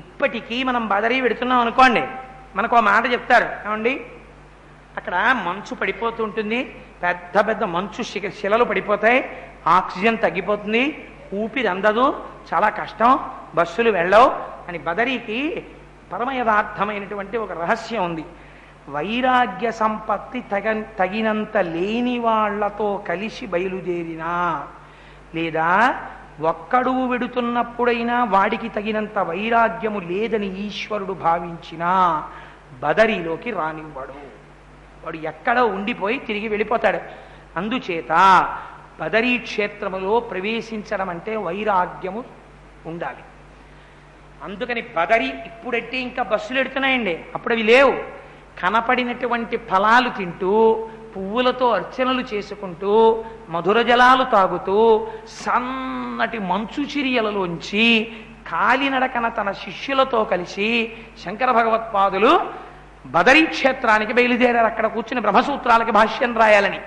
ఇప్పటికీ మనం బదరీ పెడుతున్నాం అనుకోండి, మనకు ఒక మాట చెప్తారు ఏమండి, అక్కడ మంచు పడిపోతూ ఉంటుంది, పెద్ద పెద్ద మంచు శిలలు పడిపోతాయి, ఆక్సిజన్ తగ్గిపోతుంది, ఊపిరి అందదు, చాలా కష్టం, బస్సులు వెళ్ళవు అని. బదరీకి పరమ యథార్థమైనటువంటి ఒక రహస్యం ఉంది. వైరాగ్య సంపత్తి తగినంత లేని వాళ్లతో కలిసి బయలుదేరినా, లేదా ఒక్కడు వెడుతున్నప్పుడైనా వాడికి తగినంత వైరాగ్యము లేదని ఈశ్వరుడు భావించినా బదరీలోకి రానివ్వడు. వాడు ఎక్కడో ఉండిపోయి తిరిగి వెళ్ళిపోతాడు. అందుచేత బదరీ క్షేత్రములో ప్రవేశించడం అంటే వైరాగ్యము ఉండాలి. అందుకని బదరీ ఇప్పుడంటే ఇంకా బస్సులు ఎడుతున్నాయండి, అప్పుడు అవి లేవు. కనపడినటువంటి ఫలాలు తింటూ, పువ్వులతో అర్చనలు చేసుకుంటూ, మధుర జలాలు తాగుతూ, సన్నటి మంచు చిరియలలోంచి కాలినడకన తన శిష్యులతో కలిసి శంకర భగవత్పాదులు బదరీ క్షేత్రానికి బయలుదేరారు. అక్కడ కూర్చుని బ్రహ్మసూత్రాలకి భాష్యం రాయాలని.